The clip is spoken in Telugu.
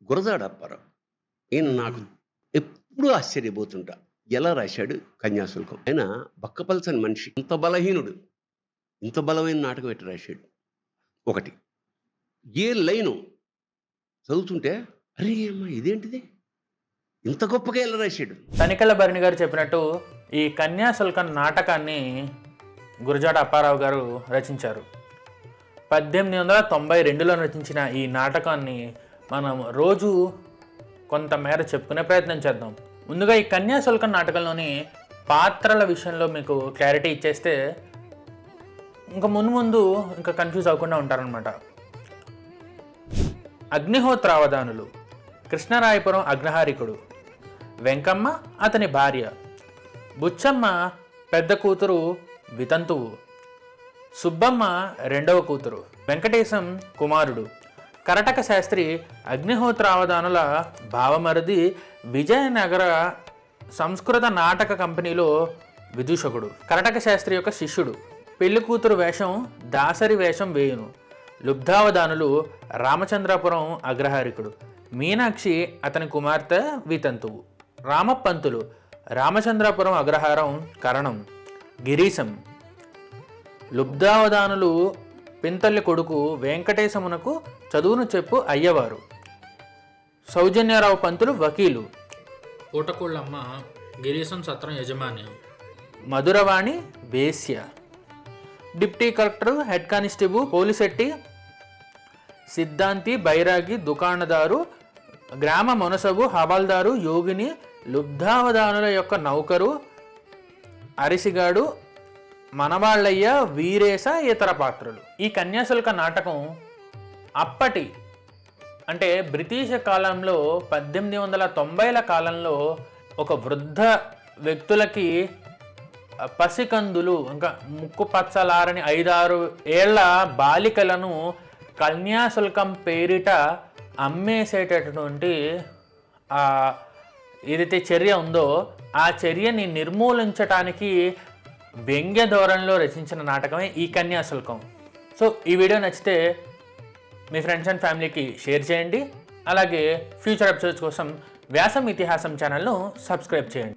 గురజాడ అప్పారావు. ఈయన నాకు ఎప్పుడూ ఆశ్చర్యపోతుంటా. ఎలా రాశాడు 'కన్యాశుల్కం'. ఆయన బక్కపలసని మనిషి. ఇంత బలహీనుడు. ఇంత బలమైన నాటకం ఎట్ట రాశాడు. ఒకటి. ఏ లైను చదువుతుంటే అరే! అమ్మ ఇదేంటిది? ఇంత గొప్పగా ఎలా రాశాడు. తనికెళ్ళ భరణి గారు చెప్పినట్టు ఈ కన్యాశుల్కం నాటకాన్ని గురజాడ అప్పారావు గారు రచించారు. 1892లో రచించిన ఈ నాటకాన్ని మనం రోజు కొంతమేర చెప్పుకునే ప్రయత్నం చేద్దాం. ముందుగా ఈ కన్యాశుల్కం నాటకంలోని పాత్రల విషయంలో మీకు క్లారిటీ ఇచ్చేస్తే ఇంకా ముందు ఇంకా కన్ఫ్యూజ్ అవ్వకుండా ఉంటారనమాట. అగ్నిహోత్రావధానులు, కృష్ణరాయపురం అగ్రహారికుడు, వెంకమ్మ అతని భార్య, బుచ్చమ్మ పెద్ద కూతురు వితంతువు, సుబ్బమ్మ రెండవ కూతురు, వెంకటేశం కుమారుడు, కరటక శాస్త్రి అగ్నిహోత్రావధానుల భావమరిది, విజయనగర సంస్కృత నాటక కంపెనీలో విదూషకుడు, కరటక శాస్త్రి యొక్క శిష్యుడు, పెళ్లి కూతురు వేషం దాసరి వేషం వేయును, లుబ్ధావధానులు రామచంద్రపురం అగ్రహారికుడు, మీనాక్షి అతని కుమార్తె వితంతువు, రామపంతులు రామచంద్రపురం అగ్రహారం కరణం, గిరీశం, లుబ్ధావధానులు పింతల్లి కొడుకు వెంకటేశమునకు చదువును చెప్పు అయ్యవారు, సౌజన్యరావు పంతులు వకీలు, పూటకూళ్ళమ్మ గిరీశం సత్రం యజమాని, మధురవాణి వేశ్య, deputy collector head constable Polisetti, సిద్ధాంతి బైరాగి దుకాణదారు, గ్రామ మునసబు హవాల్దారు యోగిని, లుబ్ధావధానుల యొక్క నౌకరు అరిసిగాడు, మనవాళ్ళయ్య, వీరేశ ఇతర పాత్రలు. ఈ కన్యాశుల్క నాటకం అప్పటి అంటే బ్రిటిష్ కాలంలో 1890ల కాలంలో ఒక వృద్ధ వ్యక్తులకి పసికందులు ఇంకా ముక్కు పచ్చలారని 5-6 ఏళ్ల బాలికలను కన్యాశుల్కం పేరిట అమ్మేసేటటువంటి ఏదైతే చర్య ఉందో ఆ చర్యని నిర్మూలించటానికి వ్యంగ్య ధోరణిలో రచించిన నాటకమే ఈ కన్యాశుల్కం. సో ఈ వీడియో నచ్చితే మీ ఫ్రెండ్స్ అండ్ ఫ్యామిలీకి షేర్ చేయండి. అలాగే ఫ్యూచర్ ఎపిసోడ్స్ కోసం వ్యాసం ఇతిహాసం ఛానల్ను సబ్స్క్రైబ్ చేయండి.